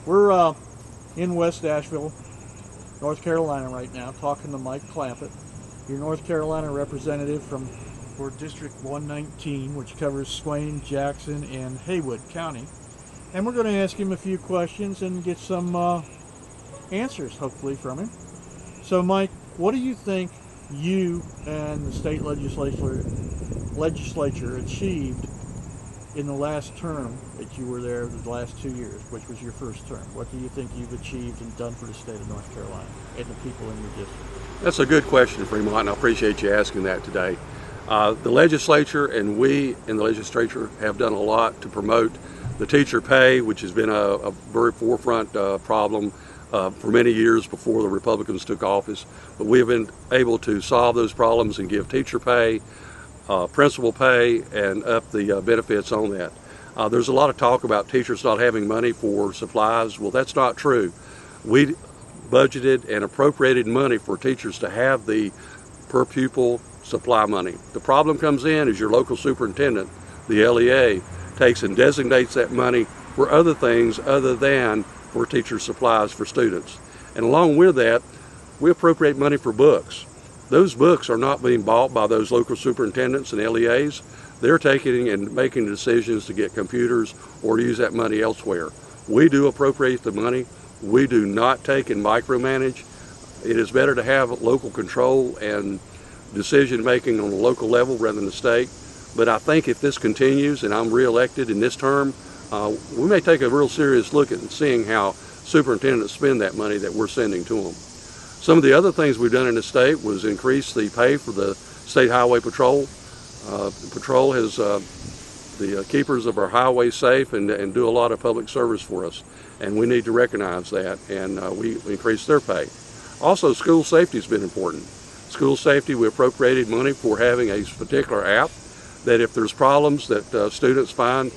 We're in West Asheville, North Carolina right now, talking to Mike Clampitt, your North Carolina representative for District 119, which covers Swain, Jackson, and Haywood County. And we're going to ask him a few questions and get some answers, hopefully, from him. So, Mike, what do you think you and the state legislature achieved in the last term that you were there, the last 2 years, which was your first term? What do you think you've achieved and done for the state of North Carolina and the people in your district? That's a good question, Fremont, and I appreciate you asking that today. The legislature and we in the legislature have done a lot to promote the teacher pay, which has been a very forefront problem for many years before the Republicans took office. But we have been able to solve those problems and give teacher pay, principal pay, and up the benefits on that. There's a lot of talk about teachers not having money for supplies. Well, that's not true. We budgeted and appropriated money for teachers to have the per pupil supply money. The problem comes in is your local superintendent, the LEA, takes and designates that money for other things other than for teacher supplies for students. And along with that, we appropriate money for books. Those books are not being bought by those local superintendents and LEAs. They're taking and making decisions to get computers or to use that money elsewhere. We do appropriate the money. We do not take and micromanage. It is better to have local control and decision making on the local level rather than the state. But I think if this continues and I'm reelected in this term, we may take a real serious look at seeing how superintendents spend that money that we're sending to them. Some of the other things we've done in the state was increase the pay for the State Highway Patrol. Patrol has the keepers of our highways safe and do a lot of public service for us. And we need to recognize that, and we increase their pay. Also, school safety has been important. School safety, we appropriated money for having a particular app that if there's problems that students find,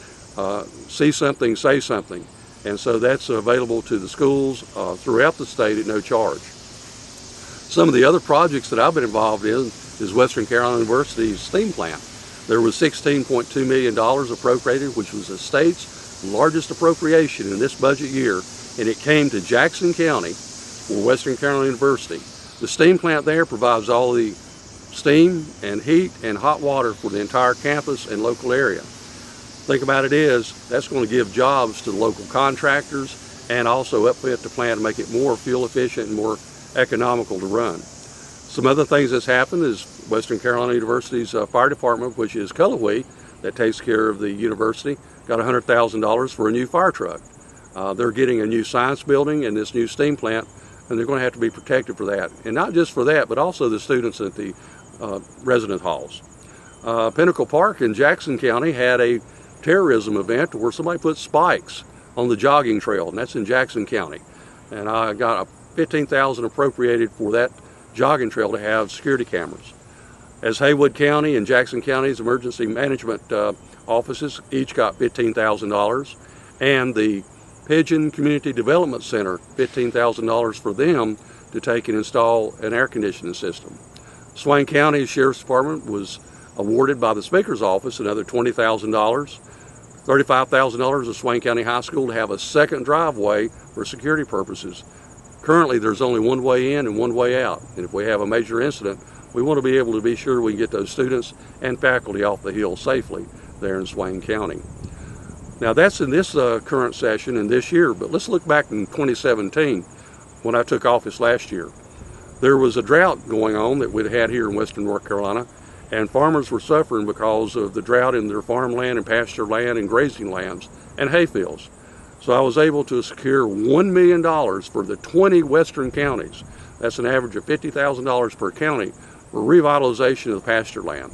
see something, say something. And so that's available to the schools throughout the state at no charge. Some of the other projects that I've been involved in is Western Carolina University's steam plant. There was $16.2 million appropriated, which was the state's largest appropriation in this budget year, and it came to Jackson County for Western Carolina University. The steam plant there provides all the steam and heat and hot water for the entire campus and local area. Think about it is, that's going to give jobs to the local contractors and also upfit the plant to make it more fuel efficient and more economical to run. Some other things that's happened is Western Carolina University's fire department, which is Cullowhee, that takes care of the university, got $100,000 for a new fire truck. They're getting a new science building and this new steam plant, and they're going to have to be protected for that. And not just for that, but also the students at the resident halls. Pinnacle Park in Jackson County had a terrorism event where somebody put spikes on the jogging trail, and that's in Jackson County. And I got $15,000 appropriated for that jogging trail to have security cameras. As Haywood County and Jackson County's emergency management offices each got $15,000, and the Pigeon Community Development Center, $15,000 for them to take and install an air conditioning system. Swain County Sheriff's Department was awarded by the Speaker's Office another $20,000. $35,000 of Swain County High School to have a second driveway for security purposes. Currently, there's only one way in and one way out, and if we have a major incident, we want to be able to be sure we can get those students and faculty off the hill safely there in Swain County. Now that's in this current session and this year, but let's look back in 2017 when I took office last year. There was a drought going on that we'd had here in western North Carolina, and farmers were suffering because of the drought in their farmland and pasture land and grazing lands and hayfields. So I was able to secure $1 million for the 20 western counties. That's an average of $50,000 per county for revitalization of the pasture land.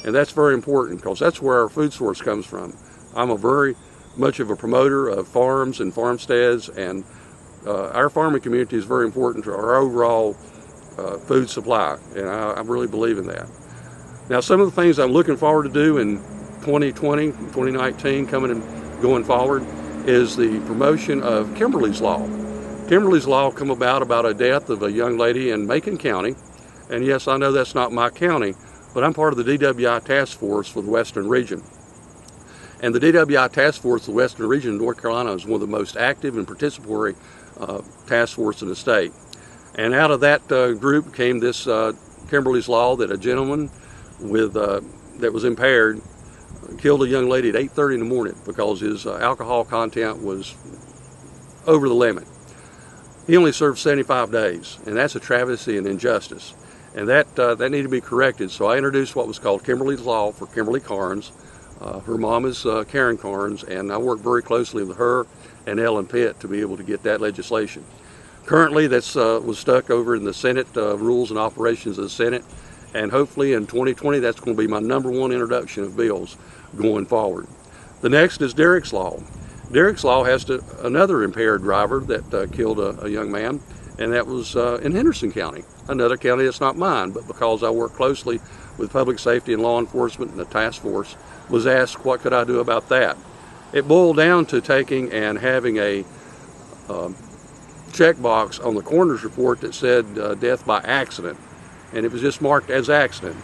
And that's very important because that's where our food source comes from. I'm a very much of a promoter of farms and farmsteads, and our farming community is very important to our overall food supply, and I really believe in that. Now, some of the things I'm looking forward to do in 2020, 2019, coming and going forward, is the promotion of Kimberly's Law. Kimberly's Law come about a death of a young lady in Macon County, and yes, I know that's not my county, but I'm part of the DWI task force for the Western region. And the DWI Task Force, the Western Region of North Carolina, is one of the most active and participatory task force in the state. And out of that group came this Kimberly's Law, that a gentleman with that was impaired killed a young lady at 8:30 in the morning because his alcohol content was over the limit. He only served 75 days, and that's a travesty and injustice. And that needed to be corrected. So I introduced what was called Kimberly's Law for Kimberly Carnes. Her mom is Karen Carnes, and I worked very closely with her and Ellen Pitt to be able to get that legislation. Currently, that's was stuck over in the Senate, Rules and Operations of the Senate, and hopefully in 2020 that's going to be my #1 introduction of bills going forward. The next is Derek's Law. Derek's Law has another impaired driver that killed a young man, and that was in Henderson County, another county that's not mine, but because I work closely with public safety and law enforcement and the task force, was asked what could I do about that. It boiled down to taking and having a checkbox on the coroner's report that said death by accident, and it was just marked as accident.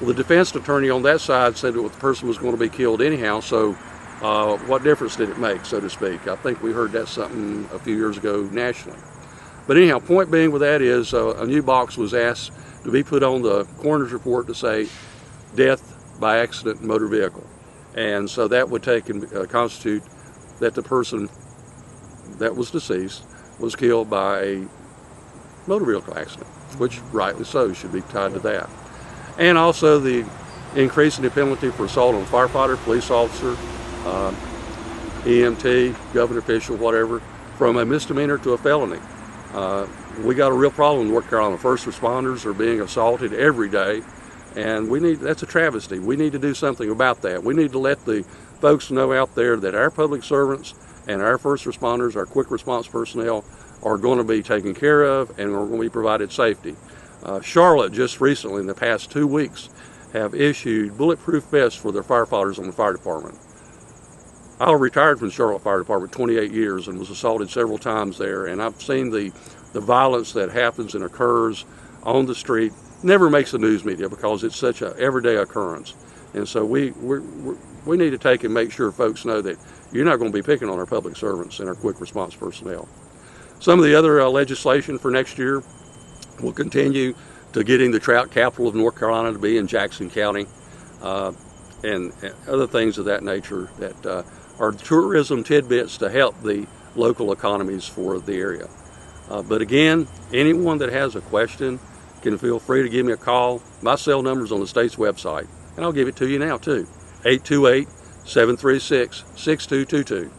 Well, the defense attorney on that side said that the person was going to be killed anyhow, so what difference did it make, so to speak? I think we heard that something a few years ago nationally. But anyhow, point being with that is a new box was asked to be put on the coroner's report to say death by accident in motor vehicle. And so that would take and constitute that the person that was deceased was killed by a motor vehicle accident, which rightly so should be tied to that. And also the increase in the penalty for assault on a firefighter, police officer, EMT, government official, whatever, from a misdemeanor to a felony. We got a real problem in North Carolina. First responders are being assaulted every day, and that's a travesty. We need to do something about that. We need to let the folks know out there that our public servants and our first responders, our quick response personnel, are going to be taken care of and are going to be provided safety. Charlotte just recently, in the past 2 weeks, have issued bulletproof vests for their firefighters on the fire department. I retired from the Charlotte Fire Department 28 years and was assaulted several times there, and I've seen the violence that happens and occurs on the street. Never makes the news media because it's such an everyday occurrence. And so we need to take and make sure folks know that you're not going to be picking on our public servants and our quick response personnel. Some of the other legislation for next year will continue to getting the trout capital of North Carolina to be in Jackson County, and other things of that nature that are tourism tidbits to help the local economies for the area. But again, anyone that has a question can feel free to give me a call. My cell number is on the state's website, and I'll give it to you now too. 828-736-6222.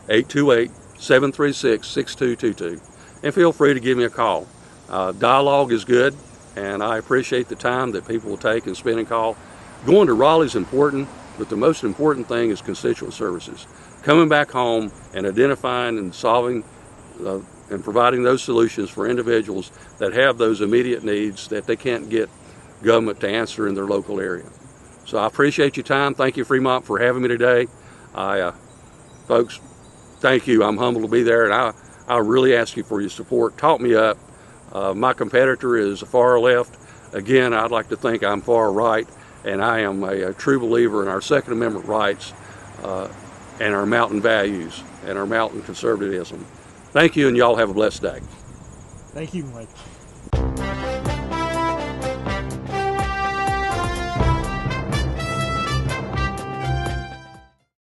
828-736-6222. And feel free to give me a call. Dialogue is good, and I appreciate the time that people will take and spend and call. Going to Raleigh is important, but the most important thing is constituent services. Coming back home and identifying and solving and providing those solutions for individuals that have those immediate needs that they can't get government to answer in their local area. So I appreciate your time. Thank you, Fremont, for having me today. Folks, thank you. I'm humbled to be there, and I really ask you for your support. Talk me up. My competitor is far left. Again, I'd like to think I'm far right, and I am a true believer in our Second Amendment rights and our mountain values and our mountain conservatism. Thank you, and y'all have a blessed day. Thank you, Mike.